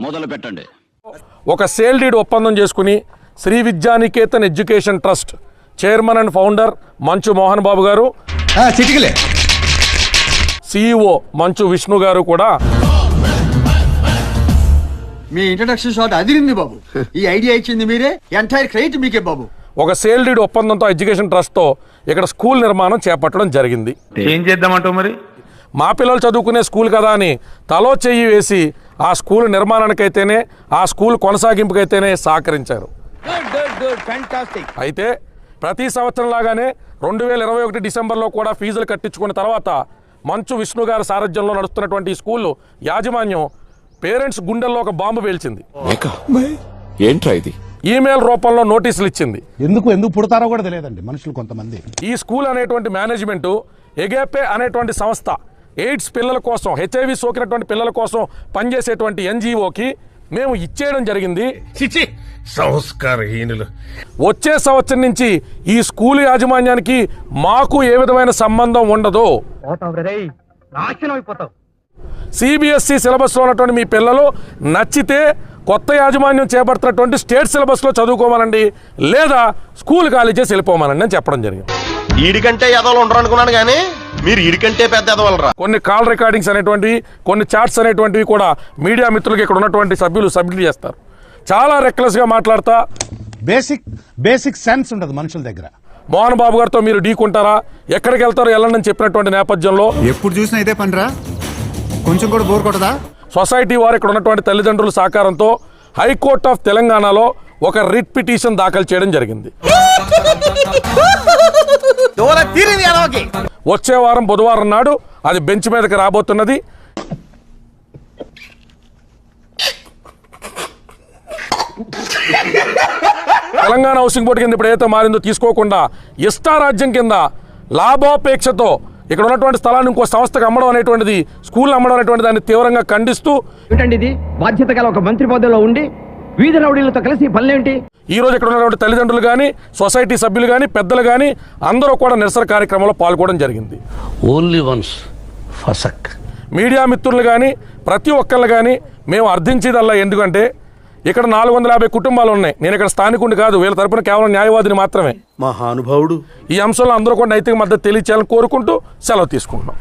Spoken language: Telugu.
మొదలు పెట్టండి. ఒక సేల్ డీడ్ ఒప్పందం చేసుకుని Shri Vidyanikethan education trust chairman and founder Manchu Mohan బాబు గారు, CEO మంచు విష్ణు గారు కూడా మీ ఇంట్రడక్షన్ షాట్ అదిరింది బాబు. ఈ ఐడియా ఇచ్చింది మీరే, ఎంటైర్ క్రెడిట్ మీకే బాబు. ఒక సేల్ డీడ్ ఒప్పందంతో ఎడ్యుకేషన్ ట్రస్ట్తో ఇక్కడ స్కూల్ నిర్మాణం చేపట్టడం జరిగింది. ఏం చేద్దామంటావు మరి? మా పిల్లలు చదువుకునే స్కూల్ కదా అని తలో చెయ్యి వేసి ఆ స్కూల్ నిర్మాణానికైతేనే ఆ స్కూల్ కొనసాగింపుకైతేనే సహకరించారు. అయితే ప్రతి సంవత్సరం లాగానే 2021 డిసెంబర్లో కూడా ఫీజులు కట్టించుకున్న తర్వాత మంచు విష్ణు గారి సారథ్యంలో నడుస్తున్నటువంటి ఈ స్కూల్ యాజమాన్యం పేరెంట్స్ గుండెల్లో ఒక బాంబు పేల్చింది. ఏంట్రా ఇది? ఈమెయిల్ రూపంలో నోటీసులు ఇచ్చింది. ఎందుకు పుడతారో కూడా తెలియదండి మనుషులు కొంతమంది. ఈ స్కూల్ అనేటువంటి మేనేజ్మెంటు ఎగేపే అనేటువంటి సంస్థ ఎయిడ్స్ పిల్లల కోసం, HIV సోకినటువంటి పిల్లల కోసం పనిచేసేటువంటి NGOకి మేము ఇచ్చేయడం జరిగింది. సంస్కారహీనులు. వచ్చే సంవత్సరం నుంచి ఈ స్కూల్ యాజమాన్యానికి మాకు ఏ విధమైన సంబంధం ఉండదు. CBSE సిలబస్లో ఉన్నటువంటి మీ పిల్లలు నచ్చితే కొత్త యాజమాన్యం చేపడుతున్నటువంటి స్టేట్ సిలబస్లో చదువుకోవాలండి, లేదా స్కూల్ ఖాళీ చేసి వెళ్ళిపోవాలండి అని చెప్పడం జరిగింది. ఈడికంటే ఎదవలు ఉండరు అనుకున్నాను కానీ మీరు ఈడికంటే పెద్ద ఎదవలరా. కొన్ని కాల్ రికార్డింగ్స్ అనేటువంటివి, కొన్ని చాట్స్ అనేటువంటివి కూడా మీడియా మిత్రులకి ఇక్కడ ఉన్నటువంటి సభ్యులు సబ్మిట్ చేస్తారు. చాలా రెక్లెస్గా మాట్లాడతా, బేసిక్ సెన్స్ ఉండదు మనుషుల దగ్గర. మోహన్ బాబు గారితో మీరు ఢీకుంటారా, ఎక్కడికి వెళ్తారో వెళ్ళండి అని చెప్పినటువంటి నేపథ్యంలో ఎప్పుడు చూసినా ఇదే పనిరా, కొంచెం కూడా బోర్ కొట్టదా? సొసైటీ వారు ఇక్కడ ఉన్నటువంటి తల్లిదండ్రుల సహకారంతో హైకోర్ట్ ఆఫ్ తెలంగాణలో ఒక రిట్ పిటిషన్ దాఖలు చేయడం జరిగింది. వచ్చే వారం బుధవారం నాడు అది బెంచ్ మీదకి రాబోతున్నది. తెలంగాణ హౌసింగ్ బోర్డు కింద ఇప్పుడు ఏదైతే మారిందో తీసుకోకుండా ఇష్టారాజ్యం కింద లాభాపేక్షతో ఇక్కడ ఉన్నటువంటి స్థలాన్ని ఇంకో సంస్థకు అమ్మడం అనేటువంటిది, స్కూల్ అమ్మడం అనేటువంటి దాన్ని తీవ్రంగా ఖండిస్తూ ఇది బాధ్యత గల ఒక మంత్రి పదవిలో ఉండి వీధి రౌడీలతో కలిసి పనులేంటి. ఈ రోజు ఇక్కడ ఉన్నటువంటి తల్లిదండ్రులు కానీ, సొసైటీ సభ్యులు కానీ, పెద్దలు కానీ అందరూ కూడా నిరసన కార్యక్రమంలో పాల్గొనడం జరిగింది. Only once ఫసక్. మీడియా మిత్రులు కానీ ప్రతి ఒక్కళ్ళు కానీ మేము అర్థించేదల్లా, ఎందుకంటే ఇక్కడ 450 కుటుంబాలు ఉన్నాయి. నేను ఇక్కడ స్థానికుడిని కాదు, వీళ్ళ తరపున కేవలం న్యాయవాదిని మాత్రమే. మహానుభావుడు. ఈ అంశంలో అందరూ కూడా నైతిక మద్దతు తెలియచేయాలని కోరుకుంటూ సెలవు తీసుకుంటున్నాం.